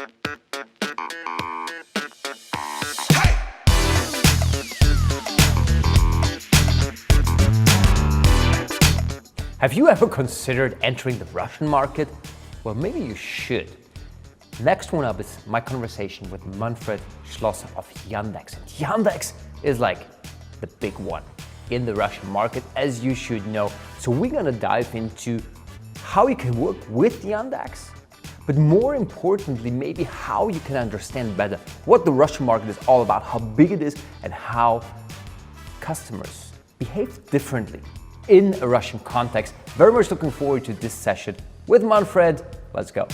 Have you ever considered entering the Russian market? Well, maybe you should. Next one up is my conversation with Manfred Schlosser of Yandex. And Yandex is like the big one in the Russian market, as you should know. So we're gonna dive into how you can work with Yandex, but more importantly, maybe how you can understand better what the Russian market is all about, how big it is, and how customers behave differently in a Russian context. Very much looking forward to this session with Manfred. Let's go.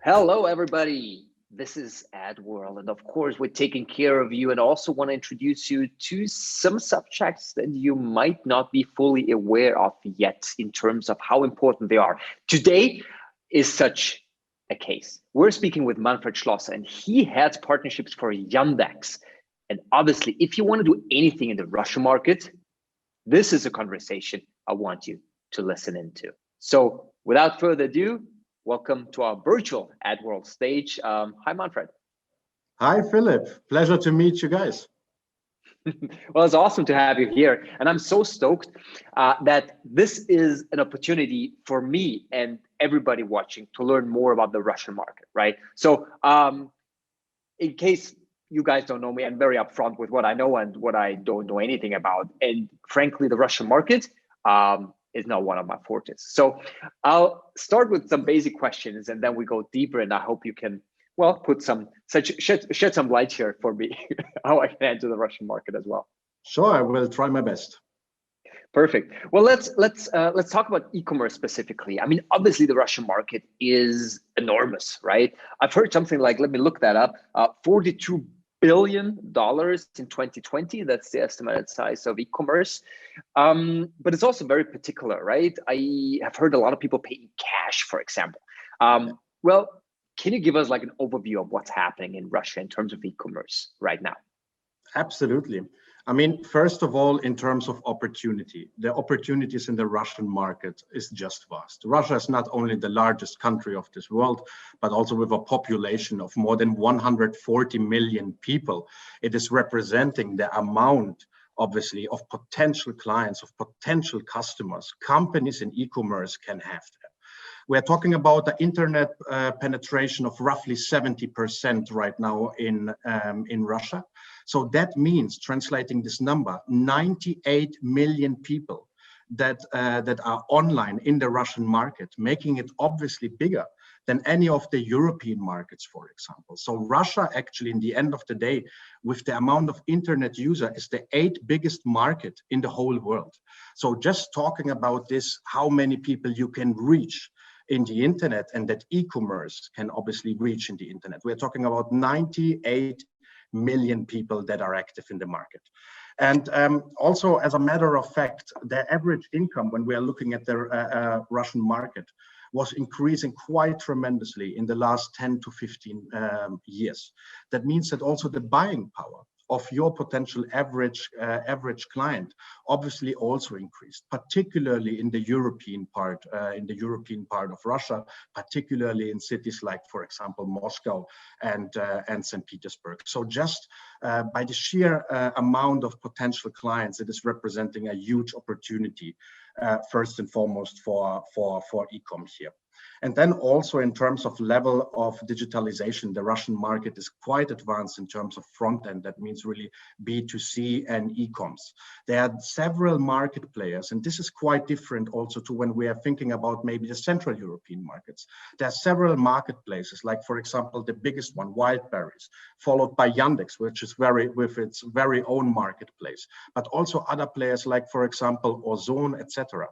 Hello, everybody. This is AdWorld, and of course, we're taking care of you and also want to introduce you to some subjects that you might not be fully aware of yet in terms of how important they are. Today is such a case. We're speaking with Manfred Schlosser, and he heads partnerships for Yandex. And obviously, if you want to do anything in the Russian market, this is a conversation I want you to listen into. So without further ado, welcome to our virtual AdWorld stage. Hi, Manfred. Hi, Philip. Pleasure to meet you guys. Well, it's awesome to have you here. And I'm so stoked that this is an opportunity for me and everybody watching to learn more about the Russian market, right? So in case you guys don't know me, I'm very upfront with what I know and what I don't know anything about. And frankly, the Russian market is not one of my fortes. So I'll start with some basic questions and then we go deeper, and I hope you can, well, put shed some light here for me, how I can enter the Russian market as well. Sure, I will try my best. Perfect. Well, let's talk about e-commerce specifically. I mean, obviously the Russian market is enormous, right? I've heard something like, let me look that up, $42 billion in 2020. That's the estimated size of e-commerce. But it's also very particular, right? I have heard a lot of people pay in cash, for example. Well, can you give us like an overview of what's happening in Russia in terms of e-commerce right now? Absolutely. I mean, first of all, in terms of opportunity, the opportunities in the Russian market is just vast. Russia is not only the largest country of this world, but also with a population of more than 140 million people. It is representing the amount, obviously, of potential clients, of potential customers, companies in e-commerce can have them. We're talking about the internet penetration of roughly 70% right now in Russia. So that means, translating this number, 98 million people that are online in the Russian market, making it obviously bigger than any of the European markets, for example. So Russia actually, in the end of the day, with the amount of internet user, is the 8th biggest market in the whole world. So just talking about this, how many people you can reach in the internet and that e-commerce can obviously reach in the internet. We're talking about 98 million people that are active in the market. And also, as a matter of fact, the average income when we are looking at the Russian market was increasing quite tremendously in the last 10 to 15 years. That means that also the buying power of your potential average client obviously also increased, particularly in the European part of Russia, particularly in cities like, for example, Moscow and St. Petersburg. So just by the sheer amount of potential clients, it is representing a huge opportunity, first and foremost for e-com here. And then also in terms of level of digitalization, the Russian market is quite advanced in terms of front end. That means really B2C and e-coms. There are several market players, and this is quite different also to when we are thinking about maybe the Central European markets. There are several marketplaces, like for example, the biggest one, Wildberries, followed by Yandex, which is with its very own marketplace, but also other players like, for example, Ozon, etc.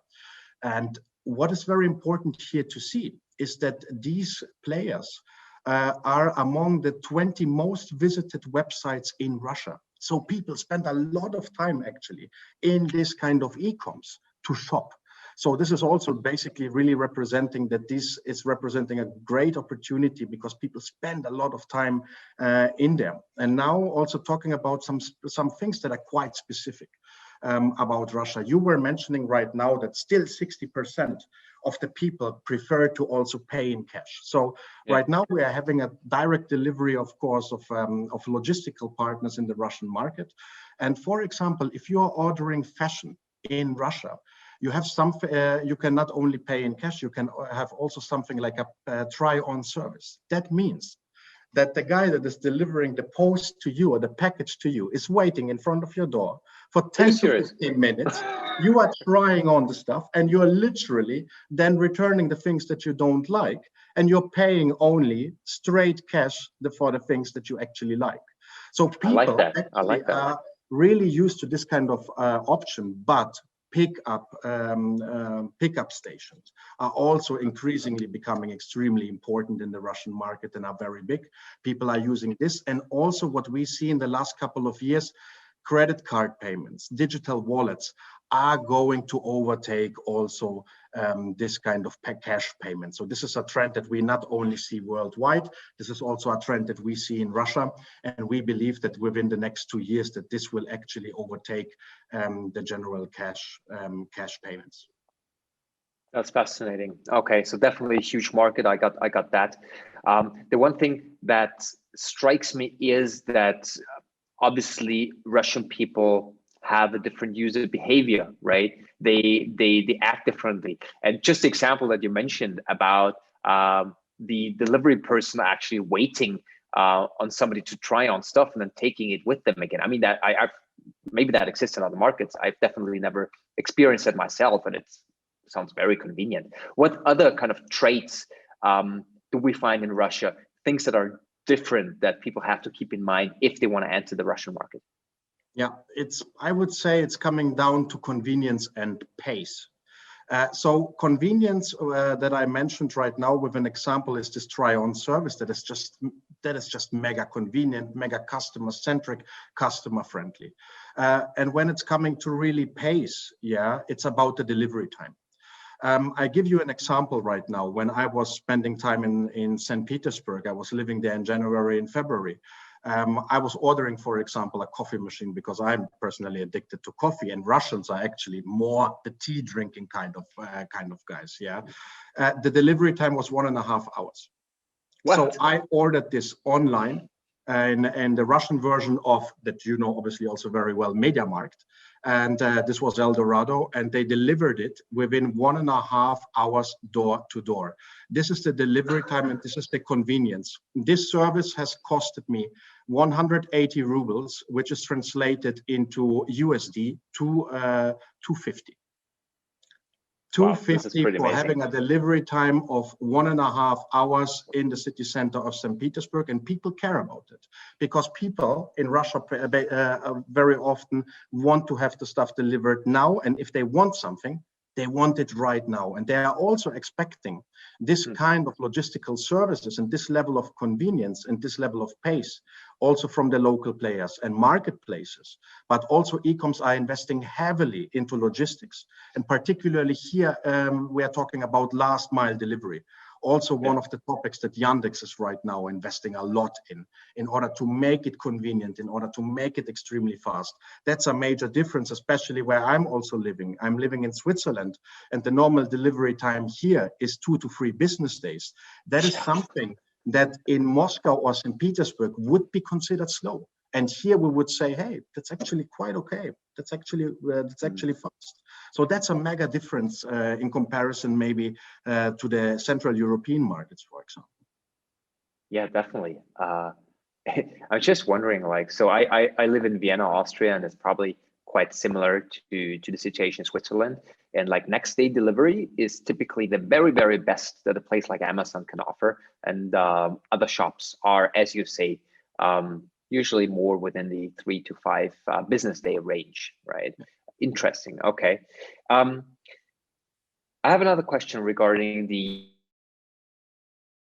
And what is very important here to see is that these players are among the 20 most visited websites in Russia. So people spend a lot of time actually in this kind of e-coms to shop. So this is also basically really representing that this is representing a great opportunity because people spend a lot of time in there. And now also talking about some things that are quite specific about Russia. You were mentioning right now that still 60% of the people prefer to also pay in cash. So right now we are having a direct delivery, of course, of logistical partners in the Russian market. And for example, if you are ordering fashion in Russia, you have you can not only pay in cash, you can have also something like a try-on service. That means that the guy that is delivering the post to you or the package to you is waiting in front of your door for 10 to 15 minutes. You are trying on the stuff and you are literally then returning the things that you don't like, and you're paying only straight cash for the things that you actually like. So people are really used to this kind of option, but pickup stations are also increasingly becoming extremely important in the Russian market and are very big. People are using this, and also what we see in the last couple of years, credit card payments, digital wallets are going to overtake also this kind of cash payment. So this is a trend that we not only see worldwide, this is also a trend that we see in Russia. And we believe that within the next 2 years that this will actually overtake the general cash payments. That's fascinating. Okay, so definitely a huge market. I got that. The one thing that strikes me is that obviously Russian people have a different user behavior, right? They act differently. And just the example that you mentioned about the delivery person actually waiting on somebody to try on stuff and then taking it with them again. I mean, that I've maybe that exists in other markets. I've definitely never experienced it myself, and it sounds very convenient. What other kind of traits do we find in Russia, things that are different that people have to keep in mind if they want to enter the Russian market? Yeah, I would say it's coming down to convenience and pace. So convenience that I mentioned right now with an example is this try-on service that is just mega convenient, mega customer-centric, customer-friendly. And when it's coming to really pace, it's about the delivery time. I give you an example right now. When I was spending time in St. Petersburg, I was living there in January and February. I was ordering, for example, a coffee machine because I'm personally addicted to coffee, and Russians are actually more the tea drinking kind of guys. The delivery time was 1.5 hours. What? So I ordered this online, and the Russian version of that, obviously also very well, MediaMarkt. And this was El Dorado, and they delivered it within 1.5 hours door to door. This is the delivery time, and this is the convenience. This service has costed me 180 rubles, which is translated into USD to 250. Wow, 250 for having a delivery time of 1.5 hours in the city center of St. Petersburg, and people care about it because people in Russia very often want to have the stuff delivered now, and if they want something, they want it right now, and they are also expecting this kind of logistical services and this level of convenience and this level of pace also from the local players and marketplaces. But also e-coms are investing heavily into logistics, and particularly here we are talking about last mile delivery. Also one of the topics that Yandex is right now investing a lot in order to make it convenient, in order to make it extremely fast. That's a major difference, especially where I'm also living. I'm living in Switzerland, and the normal delivery time here is 2 to 3 business days. That is something that in Moscow or St. Petersburg would be considered slow. And here we would say, hey, that's actually quite okay. That's actually fast. So that's a mega difference in comparison maybe to the Central European markets, for example. Yeah, definitely. I was just wondering, so I live in Vienna, Austria, and it's probably quite similar to the situation in Switzerland. And next day delivery is typically the very, very best that a place like Amazon can offer. And other shops are, as you say, usually more within the 3 to 5 business day range, right? Interesting. Okay. I have another question regarding the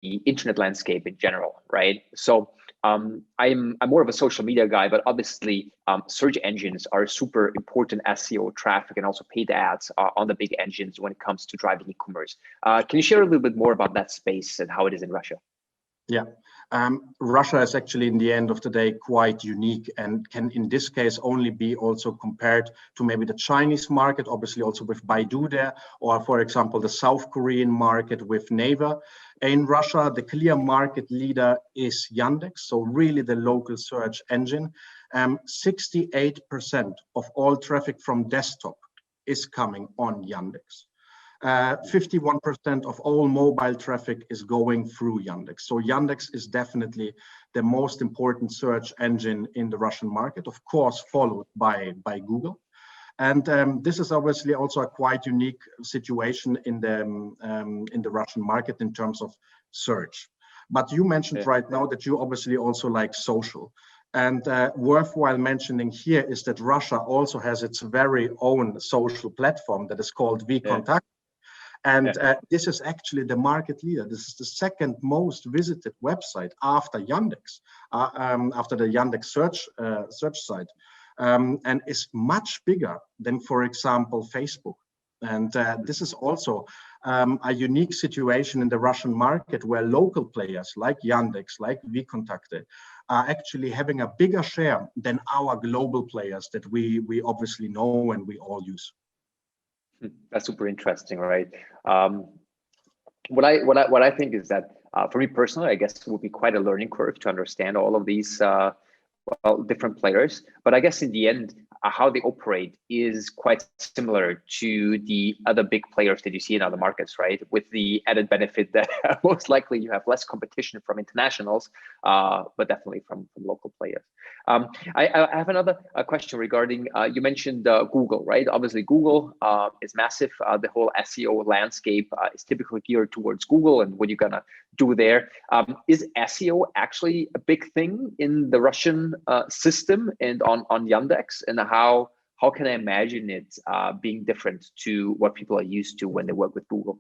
internet landscape in general, right? So I'm more of a social media guy, but obviously search engines are super important SEO traffic and also paid ads on the big engines when it comes to driving e-commerce. Can you share a little bit more about that space and how it is in Russia? Yeah, Russia is actually, in the end of the day, quite unique and can, in this case, only be also compared to maybe the Chinese market, obviously also with Baidu there, or for example, the South Korean market with Naver. In Russia, the clear market leader is Yandex, so really the local search engine. 68% of all traffic from desktop is coming on Yandex. 51% of all mobile traffic is going through Yandex. So Yandex is definitely the most important search engine in the Russian market, of course, followed by Google. And this is obviously also a quite unique situation in the Russian market in terms of search. But you mentioned right now that you obviously also like social. And worthwhile mentioning here is that Russia also has its very own social platform that is called VKontakte. And this is actually the market leader. This is the second most visited website after Yandex, after the Yandex search site, and is much bigger than, for example, Facebook. And this is also a unique situation in the Russian market where local players like Yandex, like VKontakte, are actually having a bigger share than our global players that we obviously know and we all use. That's super interesting, right? What I think is that for me personally, I guess it will be quite a learning curve to understand all of these different players. But I guess in the end, how they operate is quite similar to the other big players that you see in other markets, right? With the added benefit that most likely you have less competition from internationals, but definitely from local players. I have another question regarding, you mentioned Google, right? Obviously, Google is massive. The whole SEO landscape is typically geared towards Google and what you're gonna do there. Is SEO actually a big thing in the Russian system and on Yandex? And how can I imagine it being different to what people are used to when they work with Google?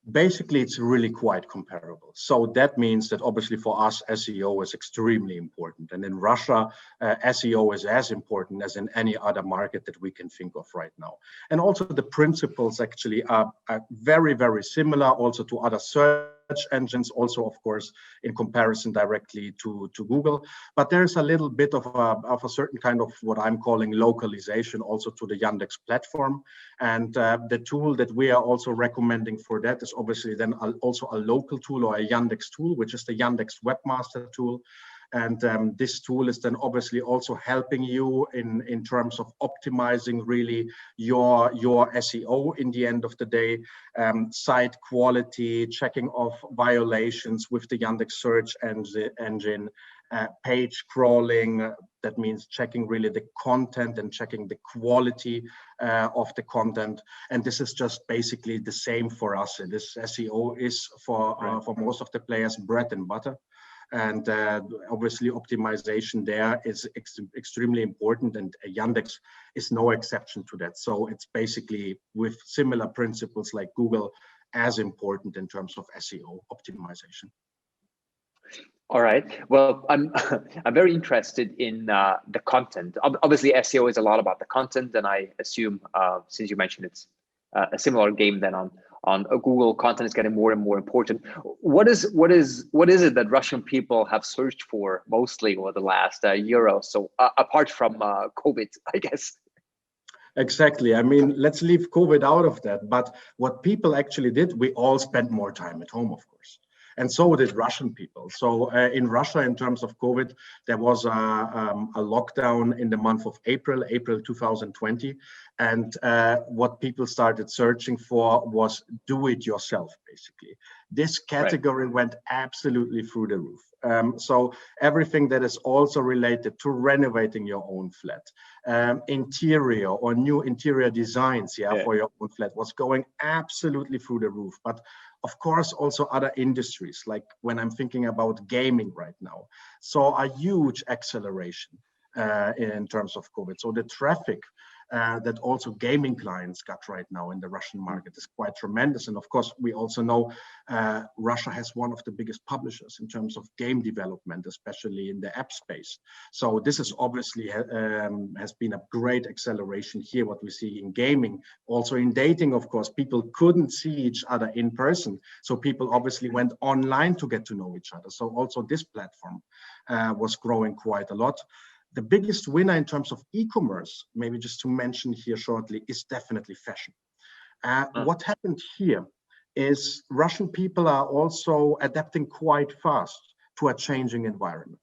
Basically, it's really quite comparable. So that means that obviously for us, SEO is extremely important. And in Russia, SEO is as important as in any other market that we can think of right now. And also the principles actually are very, very similar also to other search engines, also, of course, in comparison directly to Google. But there's a little bit of a certain kind of what I'm calling localization also to the Yandex platform. And the tool that we are also recommending for that is obviously then also a local tool or a Yandex tool, which is the Yandex Webmaster tool. And this tool is then obviously also helping you in terms of optimizing really your SEO in the end of the day, site quality, checking of violations with the Yandex search engine, page crawling. That means checking really the content and checking the quality of the content. And this is just basically the same for us. This SEO is for most of the players bread and butter. And obviously optimization there is extremely important, and Yandex is no exception to that. So it's basically with similar principles like Google as important in terms of SEO optimization. All right. Well, I'm very interested in the content. Obviously, SEO is a lot about the content, and I assume since you mentioned it's a similar game than on Google, content is getting more and more important. What is it that Russian people have searched for mostly over the last year or so, apart from COVID, I guess? Exactly. I mean, let's leave COVID out of that. But what people actually did, we all spent more time at home, of course. And so did Russian people. So in Russia, in terms of COVID, there was a lockdown in the month of April 2020. And what people started searching for was do it yourself, basically. This category went absolutely through the roof. So everything that is also related to renovating your own flat, interior or new interior designs for your own flat was going absolutely through the roof. But of course, also other industries, like when I'm thinking about gaming right now, saw a huge acceleration in terms of COVID. So the traffic that also gaming clients got right now in the Russian market is quite tremendous. And of course, we also know Russia has one of the biggest publishers in terms of game development, especially in the app space. So this is obviously has been a great acceleration here, what we see in gaming. Also in dating, of course, people couldn't see each other in person. So people obviously went online to get to know each other. So also this platform was growing quite a lot. The biggest winner in terms of e-commerce, maybe just to mention here shortly, is definitely fashion. What happened here is Russian people are also adapting quite fast to a changing environment.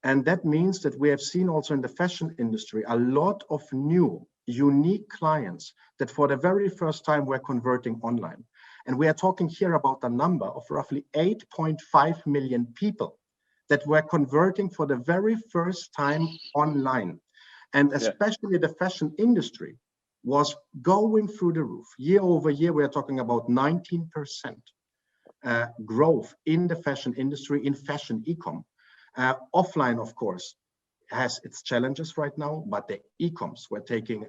And that means that we have seen also in the fashion industry a lot of new, unique clients that for the very first time were converting online. And we are talking here about a number of roughly 8.5 million people that were converting for the very first time online. And especially the fashion industry was going through the roof. Year over year, we are talking about 19% growth in the fashion industry, in fashion e-com. Offline, of course, has its challenges right now, but the e-coms were taking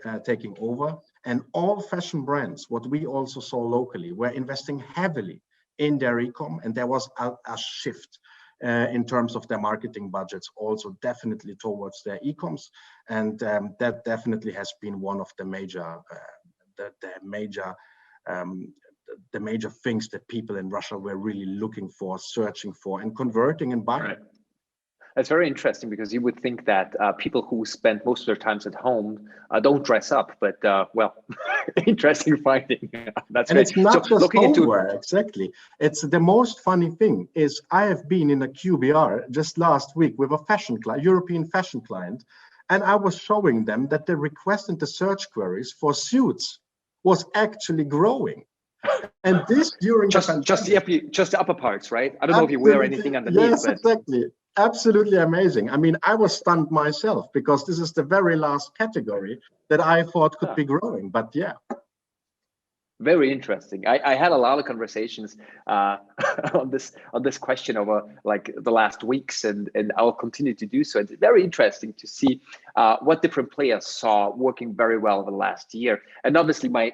over. And all fashion brands, what we also saw locally, were investing heavily in their e-com, and there was a shift in terms of their marketing budgets, also definitely towards their e-coms, and that definitely has been one of the major, the major things that people in Russia were really looking for, searching for, and converting and buying. Right. That's very interesting, because you would think that people who spend most of their times at home don't dress up, but well, interesting finding. That's and great. it's not so just homeware, exactly. It's the most funny thing is I have been in a QBR just last week with a fashion client, European fashion client, and I was showing them that the request and the search queries for suits was actually growing. And this during just the upper parts, right? I don't know if you wear anything underneath. Yes, but exactly. Absolutely amazing. I mean, I was stunned myself because this is the very last category that I thought could be growing. But yeah. Very interesting. I had a lot of conversations on this question over like the last weeks, and I'll continue to do so. It's very interesting to see what different players saw working very well over the last year. And obviously, my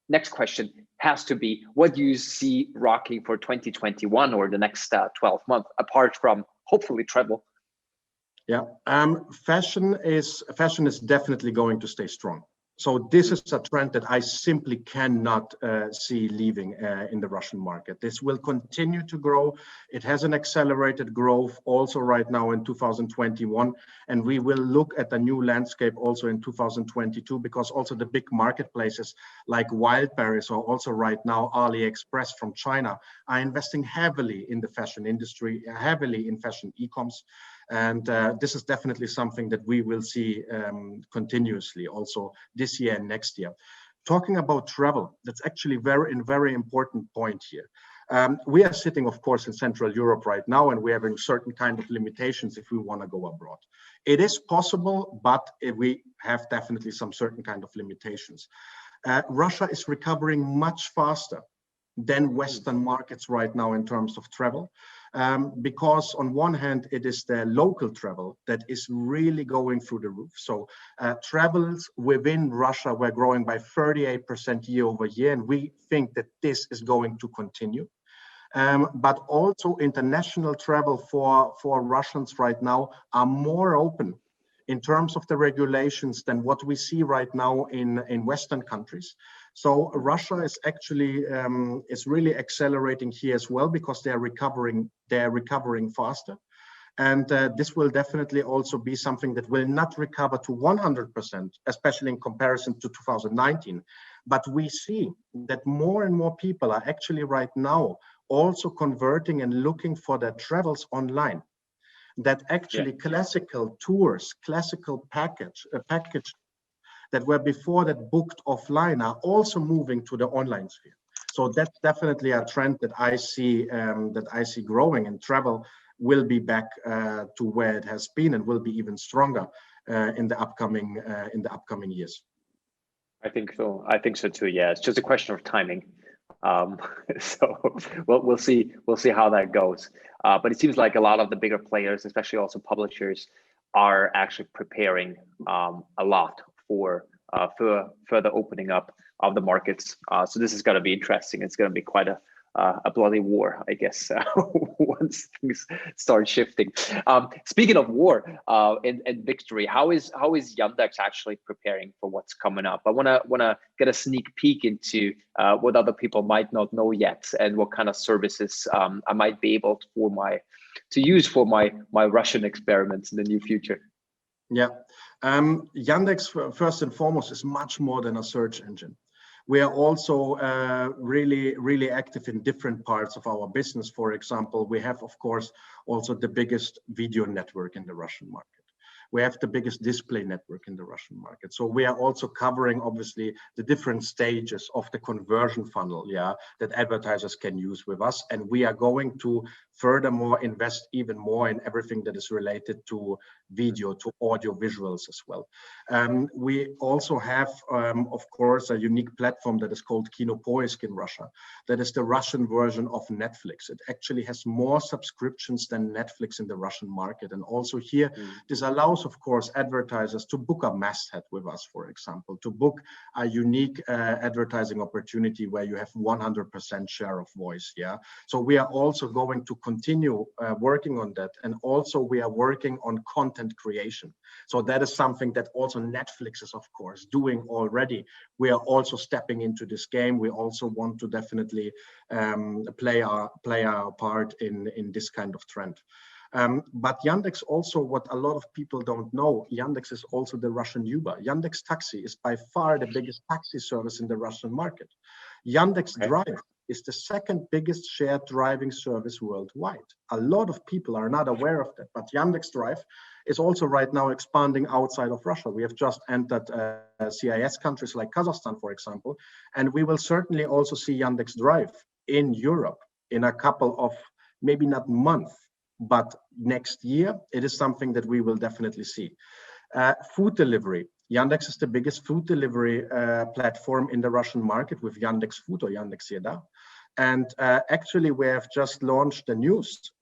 next question has to be, what do you see rocking for 2021 or the next 12 months, apart from hopefully travel? Yeah, fashion is definitely going to stay strong. So this is a trend that I simply cannot see leaving in the Russian market. This will continue to grow. It has an accelerated growth also right now in 2021. And we will look at the new landscape also in 2022, because also the big marketplaces like Wildberries or also right now AliExpress from China are investing heavily in the fashion industry, heavily in fashion e-coms. And this is definitely something that we will see continuously also this year and next year. Talking about travel, that's actually very important point here. We are sitting, of course, in Central Europe right now, and we're having certain kind of limitations if we want to go abroad. It is possible, but we have definitely some certain kind of limitations. Russia is recovering much faster than Western markets right now in terms of travel. Because on one hand, it is the local travel that is really going through the roof. So travels within Russia were growing by 38% year over year, and we think that this is going to continue. But also international travel for Russians right now are more open in terms of the regulations than what we see right now in Western countries. So Russia is actually is really accelerating here as well, because they're recovering faster. And this will definitely also be something that will not recover to 100%, especially in comparison to 2019. But we see that more and more people are actually right now also converting and looking for their travels online. That actually classical tours, classical package that were before that booked offline are also moving to the online sphere. So that's definitely a trend that I see growing, and travel will be back to where it has been and will be even stronger in the upcoming years. I think so. I think so too. Yeah, it's just a question of timing. So we'll see how that goes. But it seems like a lot of the bigger players, especially also publishers, are actually preparing a lot for further opening up of the markets. So this is going to be interesting. It's going to be quite a bloody war, I guess, once things start shifting. Speaking of war and victory, how is Yandex actually preparing for what's coming up? I wanna get a sneak peek into what other people might not know yet, and what kind of services I might be able to use for my Russian experiments in the near future. Yeah, Yandex first and foremost is much more than a search engine. We are also really active in different parts of our business. For example, we have, of course, also the biggest video network in the Russian market. We have the biggest display network in the Russian market. So we are also covering, obviously, the different stages of the conversion funnel, that advertisers can use with us. And we are going to furthermore invest even more in everything that is related to video, to audio visuals as well. We also have, of course, a unique platform that is called Kinopoisk in Russia. That is the Russian version of Netflix. It actually has more subscriptions than Netflix in the Russian market. And also here, this allows, of course, advertisers to book a masthead with us, for example, to book a unique advertising opportunity where you have 100% share of voice. So we are also going to continue working on that. And also we are working on content creation. So that is something that also Netflix is, of course, doing already. We are also stepping into this game. We also want to definitely play our part in this kind of trend. But Yandex also, what a lot of people don't know, Yandex is also the Russian Uber. Yandex Taxi is by far the biggest taxi service in the Russian market. Yandex Drive is the second biggest shared driving service worldwide. A lot of people are not aware of that, but Yandex Drive is also right now expanding outside of Russia. We have just entered CIS countries like Kazakhstan, for example, and we will certainly also see Yandex Drive in Europe in a couple of, maybe not months, but next year. It is something that we will definitely see. Food delivery. Yandex is the biggest food delivery platform in the Russian market with Yandex Food or Yandex Yeda. And actually, we have just launched the news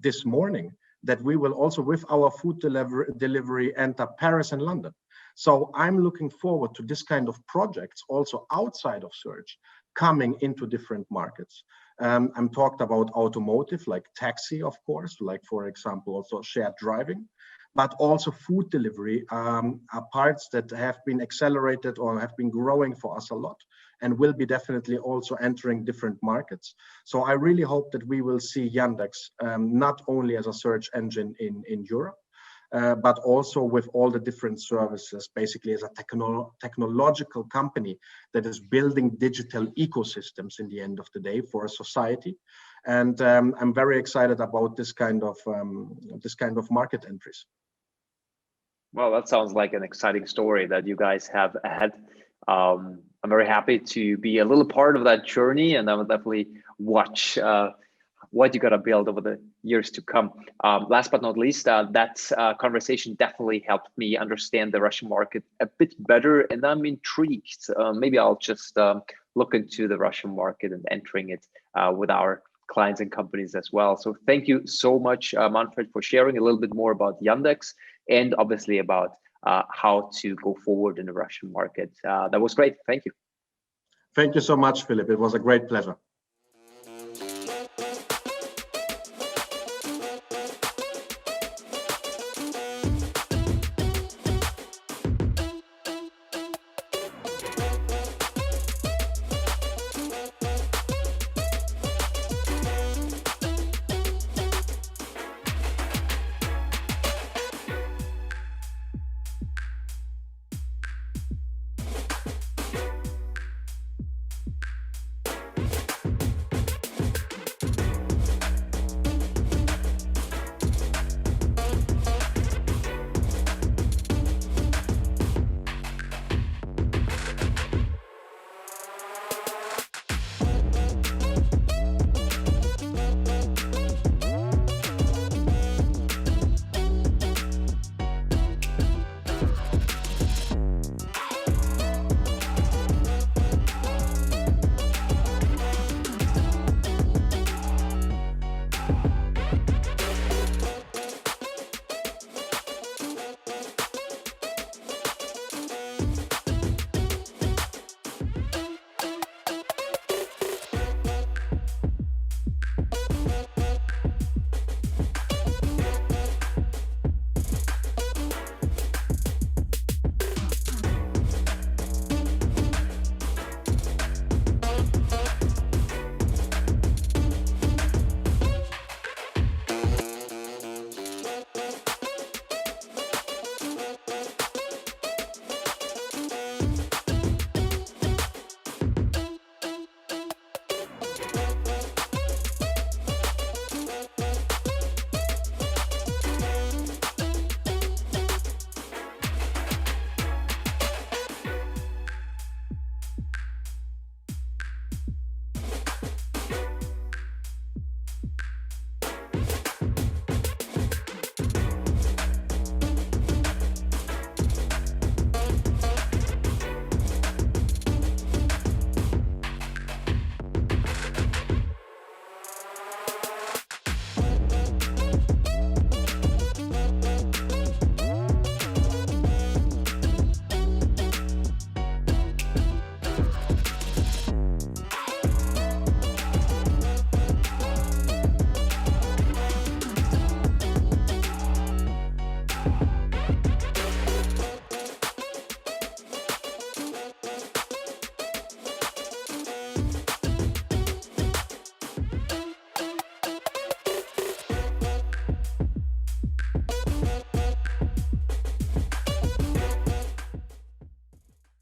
this morning that we will also, with our food delivery, enter Paris and London. So I'm looking forward to this kind of projects also outside of search, coming into different markets. I'm talked about automotive, like taxi, of course, like, for example, also shared driving, but also food delivery are parts that have been accelerated or have been growing for us a lot, and will be definitely also entering different markets. So I really hope that we will see Yandex not only as a search engine in Europe, but also with all the different services, basically as a technological company that is building digital ecosystems in the end of the day for a society. And I'm very excited about this kind of market entries. Well, that sounds like an exciting story that you guys have ahead. I'm very happy to be a little part of that journey, and I will definitely watch what you got to build over the years to come. Last but not least, that conversation definitely helped me understand the Russian market a bit better, and I'm intrigued. Maybe I'll just look into the Russian market and entering it with our clients and companies as well. So thank you so much, Manfred, for sharing a little bit more about Yandex, and obviously about how to go forward in the Russian market. That was great. Thank you. Thank you so much, Philip. It was a great pleasure.